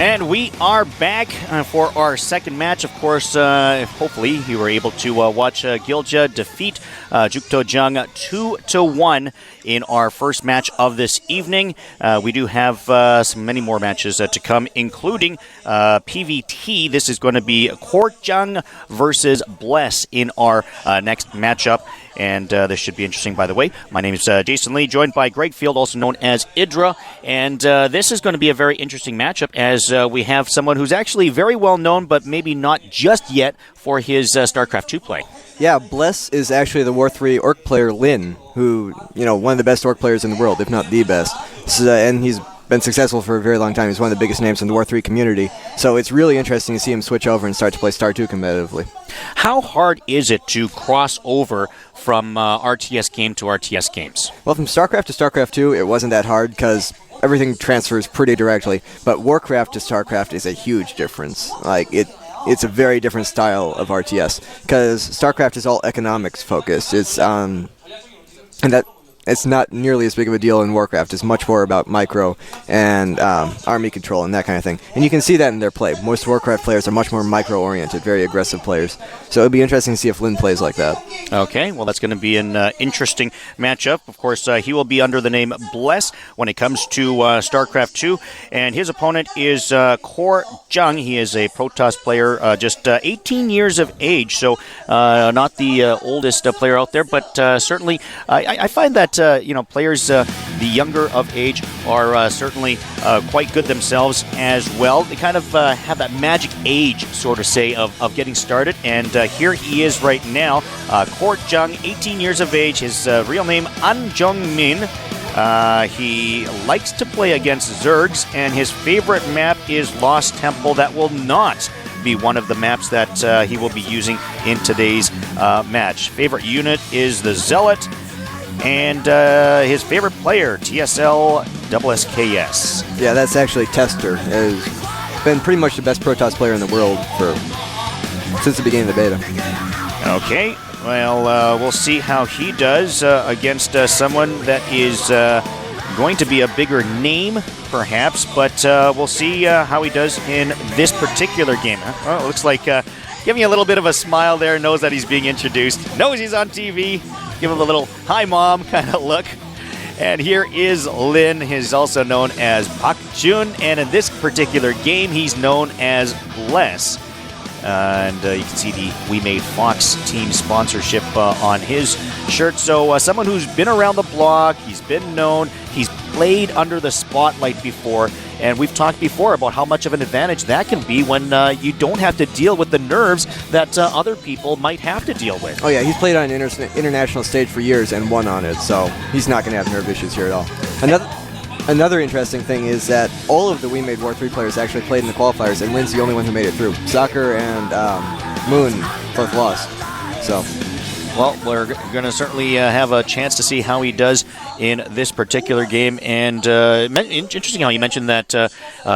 And we are back for our second match. Of course, hopefully you were able to watch Gilja defeat Juktojang 2-1 in our first match of this evening. We do have many more matches to come, including PVT. This is going to be Korjang versus Bless in our next matchup. And this should be interesting, by the way. My name is Jason Lee, joined by Greg Field, also known as Idra. And this is going to be a very interesting matchup, as we have someone who's actually very well known, but maybe not just yet for his StarCraft 2 play. Yeah, Bless is actually the War 3 Orc player Lin, who, one of the best Orc players in the world, if not the best. So, and he's been successful for a very long time. He's one of the biggest names in the War 3 community. So it's really interesting to see him switch over and start to play Star 2 competitively. How hard is it to cross over from RTS game to RTS games? Well, from StarCraft to StarCraft 2, it wasn't that hard because everything transfers pretty directly. But Warcraft to StarCraft is a huge difference. It's a very different style of RTS because StarCraft is all economics focused. It's not nearly as big of a deal in Warcraft. It's much more about micro and army control and that kind of thing. And you can see that in their play. Most Warcraft players are much more micro-oriented, very aggressive players. So it'll be interesting to see if Lin plays like that. Okay, well, that's going to be an interesting matchup. Of course, he will be under the name Bless when it comes to StarCraft 2. And his opponent is Korjang. He is a Protoss player, just 18 years of age. So not the oldest player out there, but certainly I find that players the younger of age are certainly quite good themselves as well. They kind of have that magic age, sort of say, of getting started. And here he is right now, Korjang, 18 years of age. His real name, An Jung Min. He likes to play against Zergs, and his favorite map is Lost Temple. That will not be one of the maps that he will be using in today's match. Favorite unit is the Zealot. And his favorite player, TSL SSKS. Yeah, that's actually Tester. Has been pretty much the best Protoss player in the world since the beginning of the beta. Okay, well, we'll see how he does against someone that is going to be a bigger name, perhaps, but we'll see how he does in this particular game. Well, it looks like giving a little bit of a smile there, knows that he's being introduced, knows he's on TV. Give him a little hi mom kind of look. And here is Lin. He's also known as Pak Jun, and in this particular game he's known as Bless. And you can see the We Made Fox team sponsorship on his shirt. So someone who's been around the block, he's been known, he's played under the spotlight before, and we've talked before about how much of an advantage that can be when you don't have to deal with the nerves that other people might have to deal with. Oh yeah, he's played on an international stage for years and won on it, so he's not going to have nerve issues here at all. Another interesting thing is that all of the We Made War 3 players actually played in the qualifiers, and Lin's the only one who made it through. Soccer and Moon both lost. So, well, we're going to certainly have a chance to see how he does in this particular game. And interesting how you mentioned that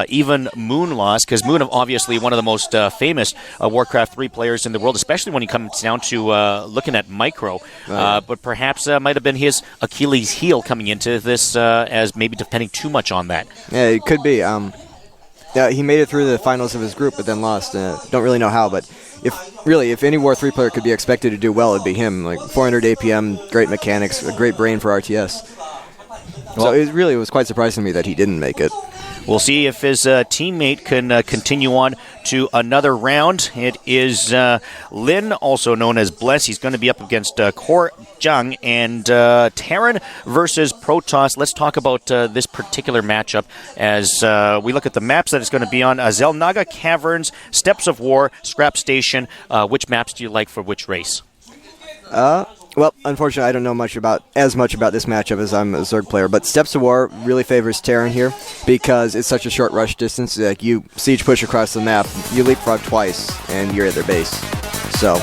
even Moon lost, because Moon, obviously one of the most famous Warcraft 3 players in the world, especially when it comes down to looking at micro. But perhaps might have been his Achilles heel coming into this, as maybe depending too much on that. Yeah, it could be. Yeah, he made it through the finals of his group, but then lost. Don't really know how, but if any War 3 player could be expected to do well, it'd be him. Like 400 APM, great mechanics, a great brain for RTS. So it really was quite surprising to me that he didn't make it. We'll see if his teammate can continue on to another round. It is Lin, also known as Bless. He's going to be up against Korjang and Terran versus Protoss. Let's talk about this particular matchup as we look at the maps that it's going to be on. Zelnaga Caverns, Steps of War, Scrap Station. Which maps do you like for which race? Well, unfortunately, I don't know as much about this matchup as I'm a Zerg player, but Steps of War really favors Terran here because it's such a short rush distance. Like you siege push across the map, you leapfrog twice, and you're at their base. So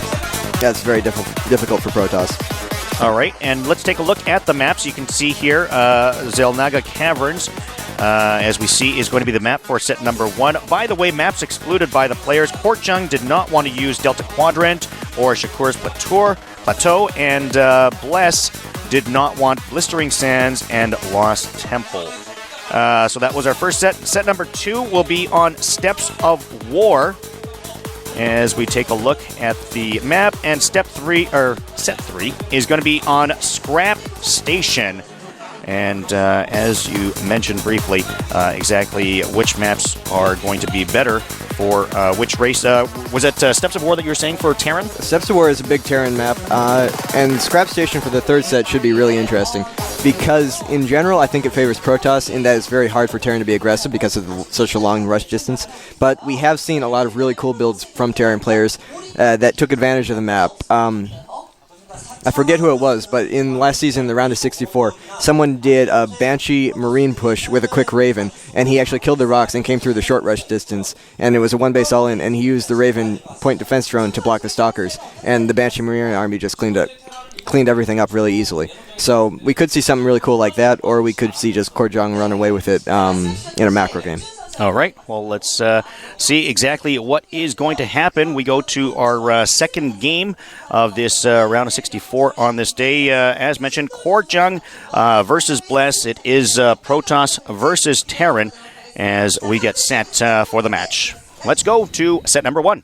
that's very difficult for Protoss. All right, and let's take a look at the maps. You can see here Zelnaga Caverns, as we see, is going to be the map for set number 1. By the way, maps excluded by the players. Korjang did not want to use Delta Quadrant or Shakur's Plateau, and Bless did not want Blistering Sands and Lost Temple. So that was our first set. Set number 2 will be on Steps of War, as we take a look at the map. And set 3 is going to be on Scrap Station. And as you mentioned briefly, exactly which maps are going to be better for which race. Was it Steps of War that you were saying for Terran? Steps of War is a big Terran map, and Scrap Station for the third set should be really interesting, because in general I think it favors Protoss in that it's very hard for Terran to be aggressive because of such a long rush distance, but we have seen a lot of really cool builds from Terran players that took advantage of the map. I forget who it was, but in last season, the round of 64, someone did a Banshee Marine push with a quick Raven, and he actually killed the rocks and came through the short rush distance, and it was a one-base all-in, and he used the Raven point defense drone to block the Stalkers, and the Banshee Marine army just cleaned everything up really easily. So we could see something really cool like that, or we could see just cOre Jung run away with it in a macro game. All right, well, let's see exactly what is going to happen. We go to our second game of this round of 64 on this day. As mentioned, cOre Jung versus Bless. It is Protoss versus Terran as we get set for the match. Let's go to set number 1.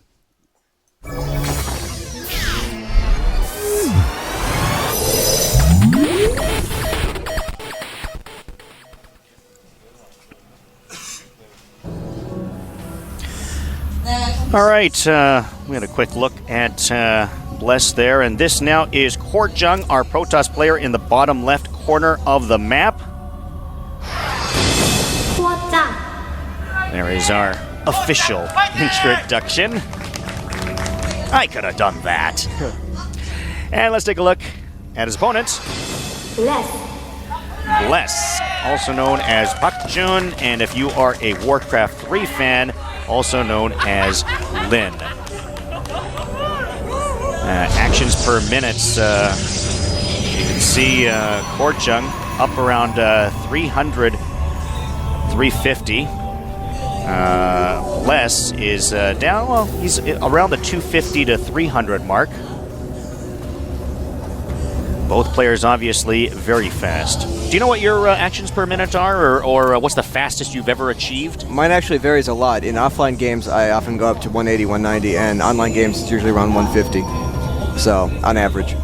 All right, we had a quick look at Bless there, and this now is cOre Jung, our Protoss player, in the bottom left corner of the map. There is our official introduction. I could have done that. And let's take a look at his opponent. Bless, also known as Bakjun, and if you are a Warcraft 3 fan, also known as Lin. Actions per minute, you can see cOre Jung up around 300, 350. Bless is down, well, he's around the 250 to 300 mark. Both players obviously very fast. Do you know what your actions per minute are, or what's the fastest you've ever achieved? Mine actually varies a lot. In offline games, I often go up to 180, 190, and online games, it's usually around 150. So, on average.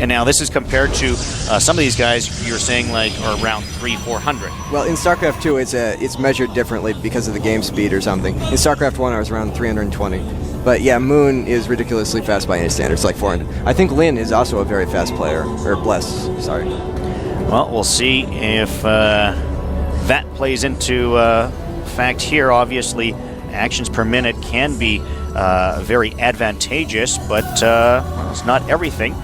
And now this is compared to some of these guys you're saying like are around 300-400. Well, in StarCraft 2, it's measured differently because of the game speed or something. In StarCraft 1, I was around 320. But yeah, Moon is ridiculously fast by any standards, like 400. I think Lin is also a very fast player, or Bless, sorry. Well, we'll see if that plays into fact here. Obviously, actions per minute can be very advantageous, but it's not everything.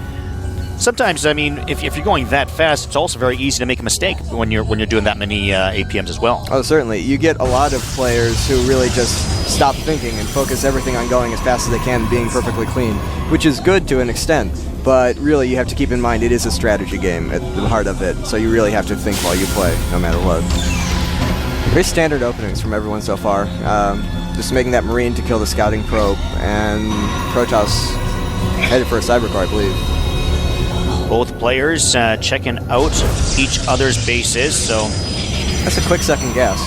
Sometimes, I mean, if you're going that fast, it's also very easy to make a mistake when you're doing that many APMs as well. Oh, certainly. You get a lot of players who really just stop thinking and focus everything on going as fast as they can, being perfectly clean, which is good to an extent. But really, you have to keep in mind it is a strategy game at the heart of it, so you really have to think while you play, no matter what. Very standard openings from everyone so far. Just making that Marine to kill the scouting probe, and Protoss headed for a Cybercar, I believe. Both players checking out each other's bases, so... That's a quick second guess.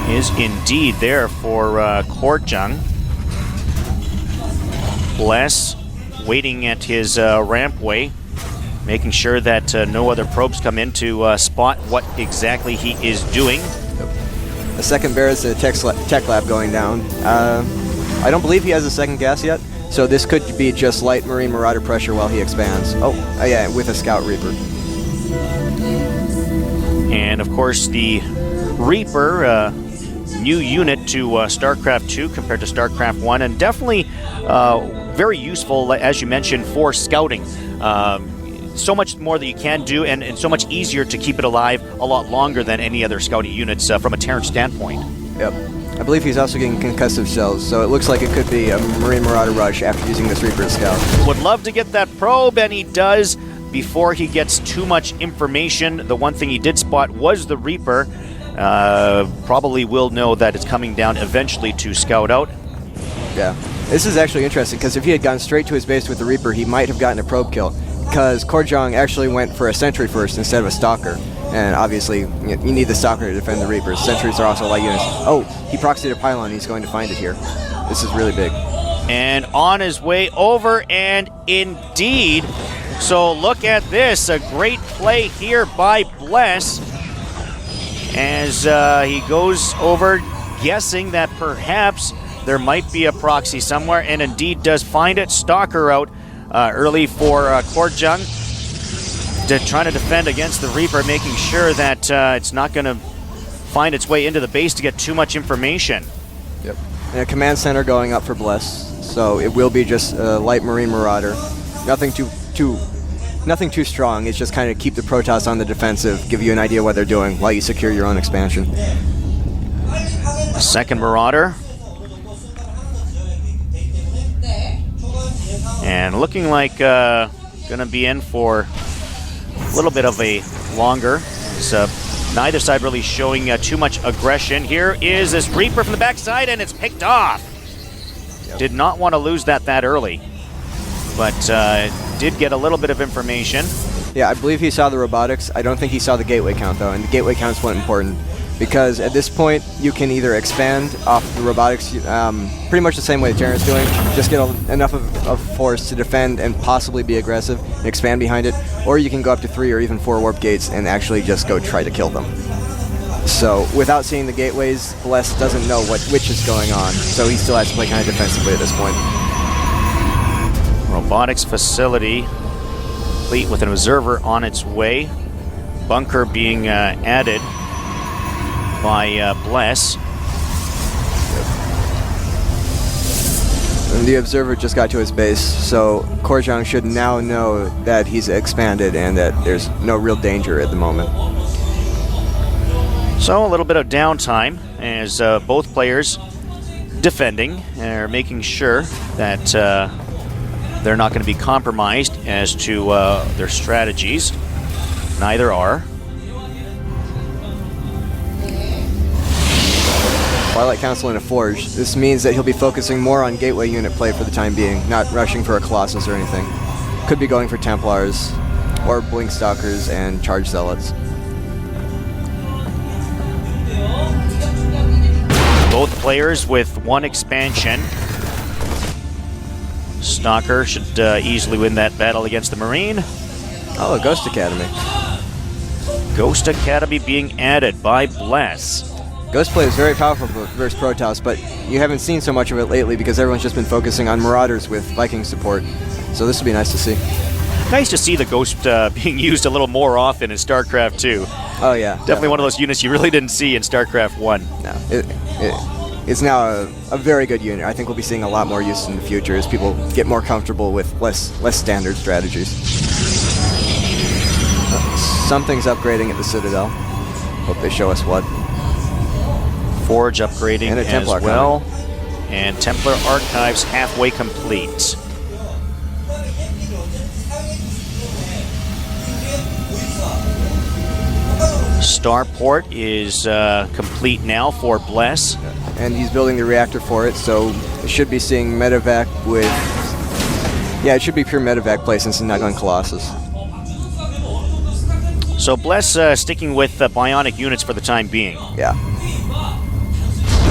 Is indeed there for cOre Jung. Bless waiting at his rampway, making sure that no other probes come in to spot what exactly he is doing. A second Barrett's tech lab going down. I don't believe he has a second gas yet, so this could be just light Marine Marauder pressure while he expands. Oh, yeah, with a Scout Reaper. And of course the Reaper, new unit to StarCraft 2 compared to StarCraft 1, and definitely very useful, as you mentioned, for scouting. So much more that you can do, and so much easier to keep it alive a lot longer than any other scouting units from a Terran standpoint. Yep. I believe he's also getting concussive shells, so it looks like it could be a Marine Marauder rush after using this Reaper scout. Would love to get that probe, and he does before he gets too much information. The one thing he did spot was the Reaper. Probably will know that it's coming down eventually to scout out. Yeah. This is actually interesting, because if he had gone straight to his base with the Reaper, he might have gotten a probe kill. because Korjong actually went for a sentry first instead of a stalker. And obviously, you need the stalker to defend the Reapers. Sentries are also light units. Oh, he proxied a pylon. He's going to find it here. This is really big. And on his way over, and indeed. So look at this. A great play here by Bless as he goes over, guessing that perhaps there might be a proxy somewhere, and indeed does find it. Stalker out early for Korjung, trying to defend against the Reaper, making sure that it's not going to find its way into the base to get too much information. Yep. And a command center going up for Bless, so it will be just a light Marine Marauder. Nothing too strong. It's just kind of keep the Protoss on the defensive, give you an idea what they're doing while you secure your own expansion. Second Marauder. And looking like going to be in for a little bit of a longer. So neither side really showing too much aggression. Here is this Reaper from the backside, and it's picked off. Yep. Did not want to lose that early, but did get a little bit of information. Yeah, I believe he saw the robotics. I don't think he saw the gateway count, though, and the gateway count's what important. Because at this point, you can either expand off the robotics, pretty much the same way Terran's doing, just get enough of force to defend and possibly be aggressive and expand behind it, or you can go up to 3 or even 4 warp gates and actually just go try to kill them. So without seeing the gateways, Bless doesn't know which is going on, so he still has to play kind of defensively at this point. Robotics facility complete with an observer on its way. Bunker being added by Bless. And the observer just got to his base, so Korjong should now know that he's expanded and that there's no real danger at the moment. So a little bit of downtime as both players defending and making sure that they're not going to be compromised as to their strategies. Neither are. Twilight Council in a Forge. This means that he'll be focusing more on gateway unit play for the time being, not rushing for a Colossus or anything. Could be going for Templars, or Blink Stalkers and Charge Zealots. Both players with one expansion. Stalker should easily win that battle against the Marine. Oh, a Ghost Academy. Ghost Academy being added by Bless. Ghost play is very powerful versus Protoss, but you haven't seen so much of it lately because everyone's just been focusing on Marauders with Viking support. So this would be nice to see. Nice to see the Ghost being used a little more often in StarCraft 2. Oh yeah. Definitely one of those units you really didn't see in StarCraft 1. No, it's now a very good unit. I think we'll be seeing a lot more use in the future as people get more comfortable with less standard strategies. Something's upgrading at the Citadel. Hope they show us what. Forge upgrading and a Templar as well. And Templar Archives halfway complete. Starport is complete now for Bless. And he's building the reactor for it, so it should be seeing medevac with... Yeah, it should be pure medevac play since he's not going Colossus. So Bless sticking with bionic units for the time being. Yeah.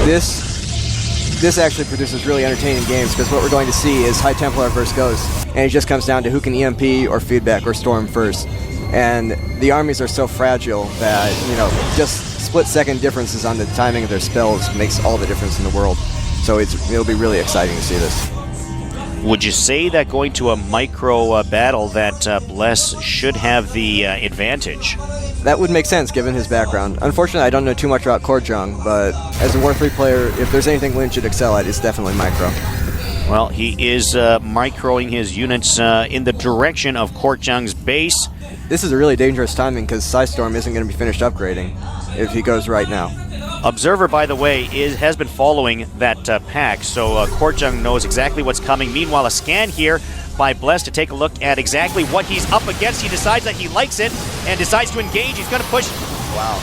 This actually produces really entertaining games because what we're going to see is High Templar versus Ghost, and it just comes down to who can EMP or feedback or storm first. And the armies are so fragile that, you know, just split-second differences on the timing of their spells makes all the difference in the world. So it'll be really exciting to see this. Would you say that going to a micro battle that Bless should have the advantage? That would make sense given his background. Unfortunately, I don't know too much about Korjong, but as a War 3 player, if there's anything Lynn should excel at, it's definitely micro. Well, he is microing his units in the direction of Korjong's base. This is a really dangerous timing because Psystorm isn't going to be finished upgrading if he goes right now. Observer, by the way, has been following that pack, so Korjong knows exactly what's coming. Meanwhile, a scan here by Bless to take a look at exactly what he's up against. He decides that he likes it and decides to engage. He's going to push. Wow,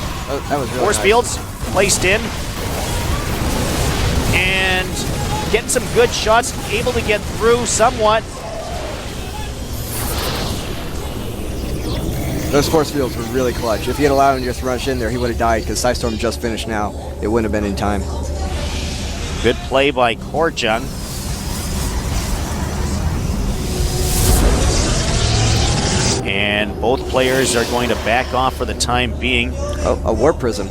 that was really Force nice. fields placed in. And getting some good shots, able to get through somewhat. Those force fields were really clutch. If he had allowed him to just rush in there, he would have died because Psystorm just finished now. It wouldn't have been in time. Good play by cOre Jung. And both players are going to back off for the time being. Oh, a Warp Prism.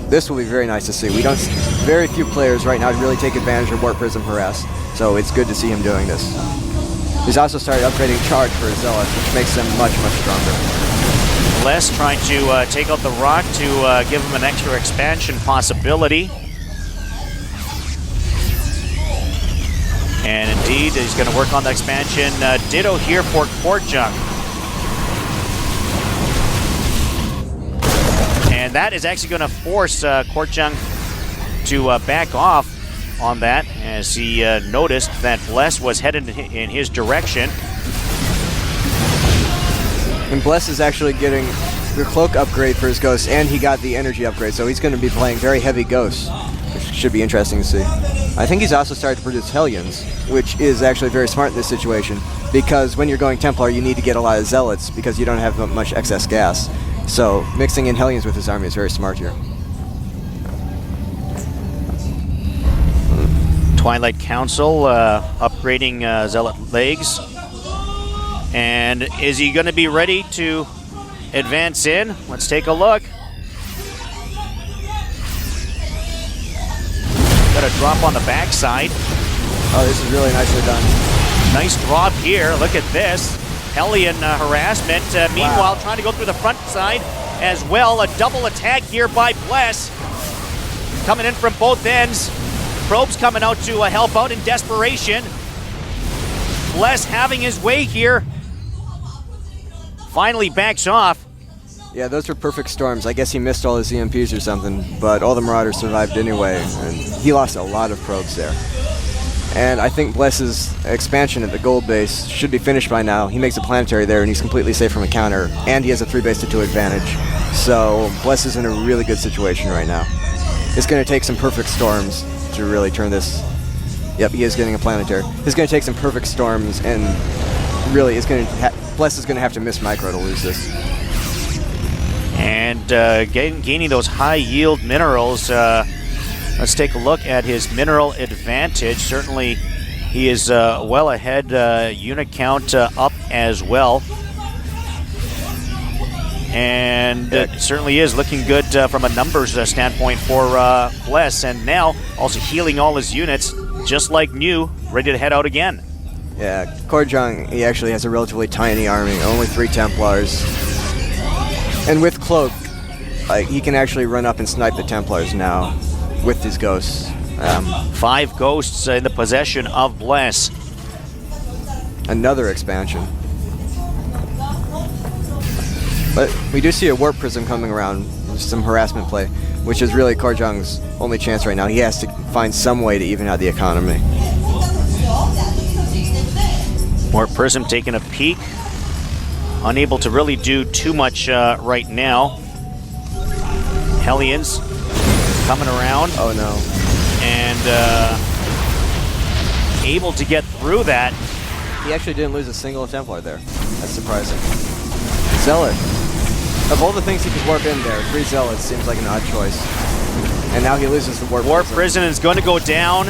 This will be very nice to see. Very few players right now really take advantage of Warp Prism harass, so it's good to see him doing this. He's also started upgrading Charge for his Zealots, which makes them much, much stronger. Les trying to take out the rock to give him an extra expansion possibility. And indeed, he's going to work on the expansion. Ditto here for cOre Jung. And that is actually going to force cOre Jung to back off on that, as he noticed that Bless was headed in his direction. And Bless is actually getting the cloak upgrade for his Ghost, and he got the energy upgrade, so he's going to be playing very heavy Ghosts, which should be interesting to see. I think he's also started to produce Hellions, which is actually very smart in this situation, because when you're going Templar, you need to get a lot of Zealots, because you don't have much excess gas. So mixing in Hellions with his army is very smart here. Twilight Council upgrading Zealot legs. And is he going to be ready to advance in? Let's take a look. Got a drop on the backside. Oh, this is really nicely done. Nice drop here. Look at this. Hellion harassment. Meanwhile, trying to go through the front side as well. A double attack here by Bless. Coming in from both ends. Probes coming out to help out in desperation. Bless having his way here. Finally backs off. Yeah, those were perfect storms. I guess he missed all his EMPs or something, but all the Marauders survived anyway, and he lost a lot of probes there. And I think Bless's expansion at the gold base should be finished by now. He makes a planetary there, and he's completely safe from a counter, and he has a 3 base to 2 advantage. So Bless is in a really good situation right now. It's going to take some perfect storms to really turn this. Yep, he is getting a planetary. It's going to take some perfect storms, and really, Bless is going to have to miss micro to lose this. And gaining those high yield minerals. Let's take a look at his mineral advantage. Certainly, he is well ahead. Unit count up as well. And it certainly is looking good from a numbers standpoint for Bless. And now also healing all his units, just like new, ready to head out again. Yeah, cOre Jung, he actually has a relatively tiny army, only 3 Templars. And with Cloak, he can actually run up and snipe the Templars now with his Ghosts. 5 Ghosts in the possession of Bless. Another expansion. But we do see a Warp Prism coming around, some harassment play, which is really cOre Jung's only chance right now. He has to find some way to even out the economy. Warp Prism taking a peek. Unable to really do too much right now. Hellions coming around. Oh no. And able to get through that. He actually didn't lose a single Templar there. That's surprising. Zealot. Of all the things he could warp in there, 3 Zealots seems like an odd choice. And now he loses the Warp Prism. Prison is going to go down.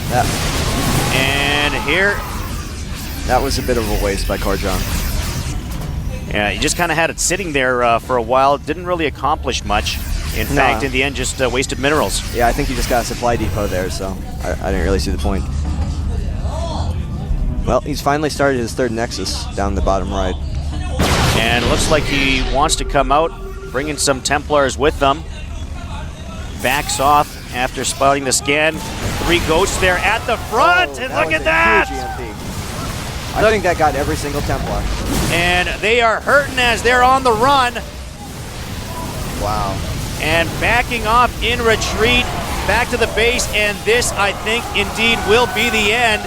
That. And here. That was a bit of a waste by cOre Jung. Yeah, he just kind of had it sitting there for a while. Didn't really accomplish much. In fact, in the end, just wasted minerals. Yeah, I think he just got a supply depot there, so I didn't really see the point. Well, he's finally started his 3rd Nexus down the bottom right. And it looks like he wants to come out, bringing some Templars with them. Backs off after spotting the scan. 3 Ghosts there at the front, and look at that! Huge EMP. I think that got every single Templar. And they are hurting as they're on the run. Wow. And backing off in retreat, back to the base, and this, I think, indeed will be the end.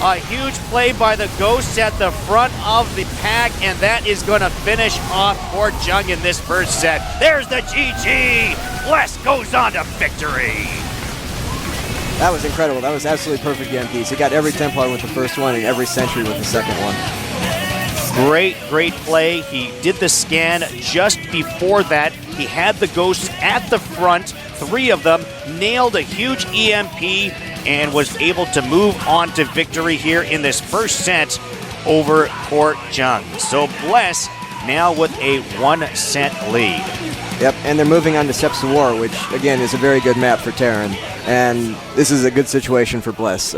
A huge play by the Ghosts at the front of the pack, and that is going to finish off cOre Jung in this first set. There's the GG! Bless goes on to victory! That was incredible. That was absolutely perfect EMPs. He got every Templar with the first one and every Sentry with the second one. Great play. He did the scan just before that. He had the ghosts at the front, 3 of them, nailed a huge EMP, and was able to move on to victory here in this first set over cOre Jung. So Bless now with a 1-set lead. Yep, and they're moving on to Steps of War, which, again, is a very good map for Terran. And this is a good situation for Bless.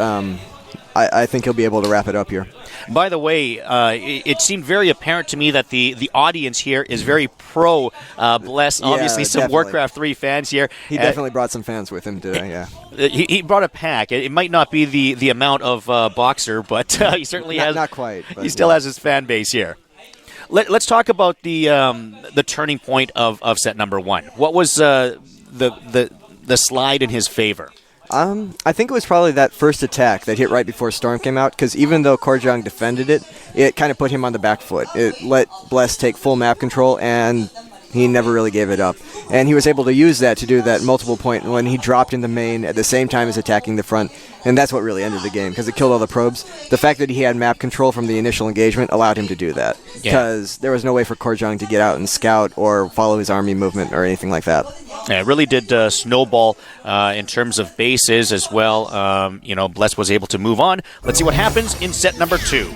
I think he'll be able to wrap it up here. By the way, it seemed very apparent to me that the audience here is very pro Bless. Obviously, some definitely. Warcraft 3 fans here. He definitely brought some fans with him today, yeah. He brought a pack. It might not be the amount of Boxer, but he certainly has. Not quite. He still has his fan base here. Let's talk about the turning point of set number 1. What was the slide in his favor? I think it was probably that first attack that hit right before Storm came out, because even though cOre Jung defended it, it kind of put him on the back foot. It let Bless take full map control, and he never really gave it up. And he was able to use that to do that multiple point when he dropped into main at the same time as attacking the front, and that's what really ended the game, because it killed all the probes. The fact that he had map control from the initial engagement allowed him to do that, because there was no way for cOre Jung to get out and scout or follow his army movement or anything like that. Yeah, it really did snowball in terms of bases as well. Bless was able to move on. Let's see what happens in set number 2.